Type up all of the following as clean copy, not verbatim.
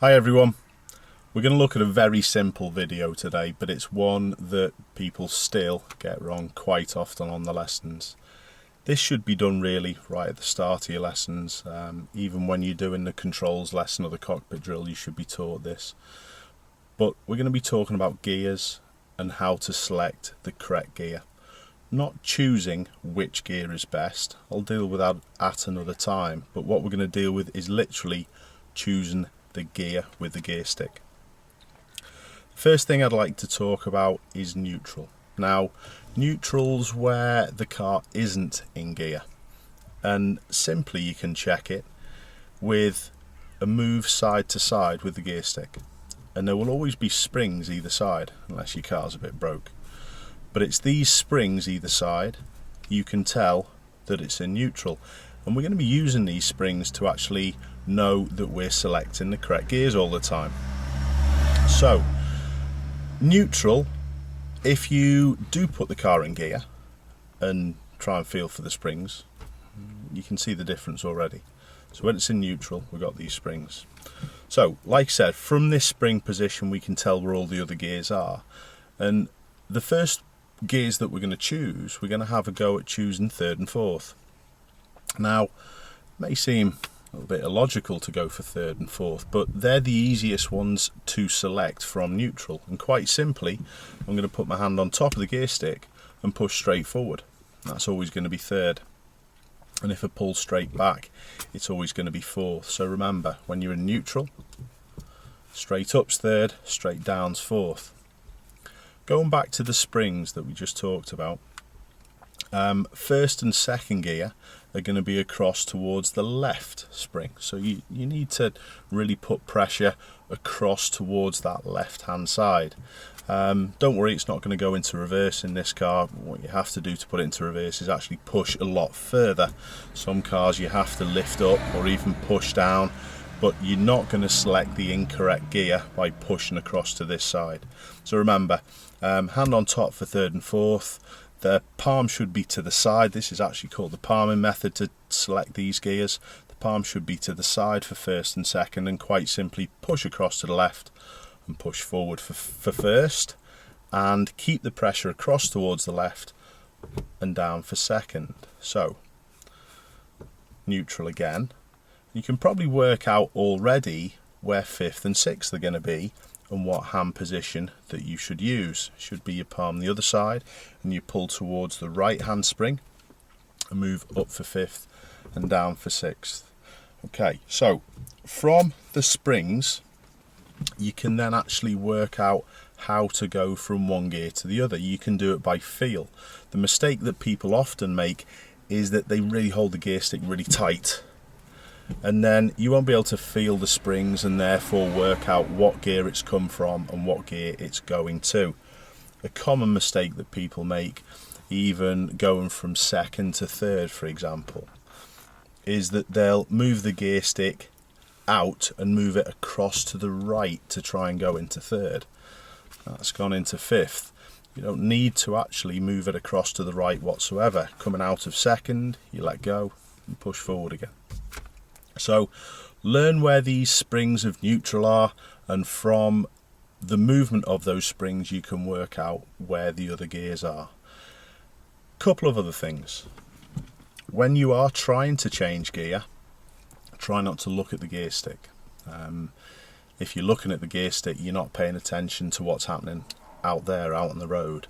Hi everyone, we're going to look at a very simple video today, but it's one that people still get wrong quite often on the lessons. This should be done really right at the start of your lessons. Even when you're doing the controls lesson or the cockpit drill, you should be taught this. But we're going to be talking about gears and how to select the correct gear. Not choosing which gear is best. I'll deal with that at another time, but what we're going to deal with is literally choosing the gear with the gear stick. First thing I'd like to talk about is neutral. Now, neutral's where the car isn't in gear, and simply you can check it with a move side to side with the gear stick, and there will always be springs either side unless your car's a bit broke. But it's these springs either side you can tell that it's in neutral, and we're going to be using these springs to actually know that we're selecting the correct gears all the time. So neutral, if you do put the car in gear and try and feel for the springs, you can see the difference already. So when it's in neutral, we've got these springs. So like I said, from this spring position we can tell where all the other gears are, and the first gears that we're going to choose, we're going to have a go at choosing third and fourth. Now, it may seem a little bit illogical to go for third and fourth, but they're the easiest ones to select from neutral, and quite simply I'm going to put my hand on top of the gear stick and push straight forward. That's always going to be third, and if I pull straight back it's always going to be fourth. So remember, when you're in neutral, straight up's third, straight down's fourth. Going back to the springs that we just talked about, first and second gear are going to be across towards the left spring, so you need to really put pressure across towards that left hand side. Don't worry, it's not going to go into reverse in this car. What you have to do to put it into reverse is actually push a lot further. Some cars you have to lift up or even push down, but you're not going to select the incorrect gear by pushing across to this side. So remember, hand on top for third and fourth. The palm should be to the side. This is actually called the palming method to select these gears. The palm should be to the side for first and second, and quite simply push across to the left and push forward for first, and keep the pressure across towards the left and down for second. So neutral again. You can probably work out already where fifth and sixth are going to be and what hand position that you should use. Should be your palm the other side, and you pull towards the right hand spring and move up for fifth and down for sixth. Okay, so from the springs you can then actually work out how to go from one gear to the other. You can do it by feel. The mistake that people often make is that they really hold the gear stick really tight, and then you won't be able to feel the springs and therefore work out what gear it's come from and what gear it's going to. A common mistake that people make, even going from second to third for example, is that they'll move the gear stick out and move it across to the right to try and go into third. That's gone into fifth. You don't need to actually move it across to the right whatsoever. Coming out of second, you let go and push forward again. So learn where these springs of neutral are, and from the movement of those springs you can work out where the other gears are. Couple of other things. When you are trying to change gear, try not to look at the gear stick. If you're looking at the gear stick, you're not paying attention to what's happening out there, out on the road.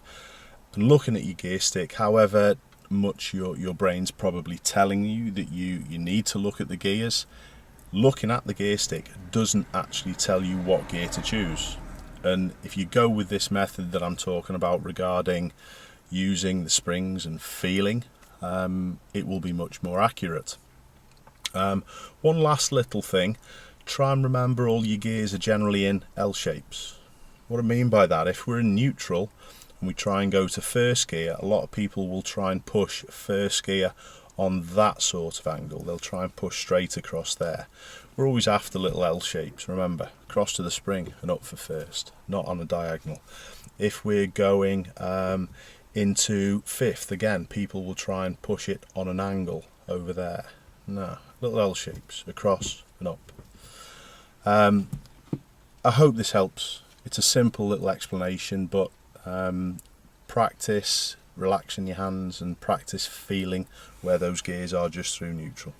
And looking at your gear stick, however much your brain's probably telling you that you need to look at the gears, looking at the gear stick doesn't actually tell you what gear to choose. And if you go with this method that I'm talking about regarding using the springs and feeling, it will be much more accurate. One last little thing, try and remember all your gears are generally in L shapes. What I mean by that, if we're in neutral and we try and go to first gear, a lot of people will try and push first gear on that sort of angle. They'll try and push straight across there. We're always after little L shapes, remember, across to the spring and up for first, not on a diagonal. If we're going into fifth, again, people will try and push it on an angle over there. No, little L shapes, across and up. I hope this helps. It's a simple little explanation, but practice relaxing your hands and practice feeling where those gears are just through neutral.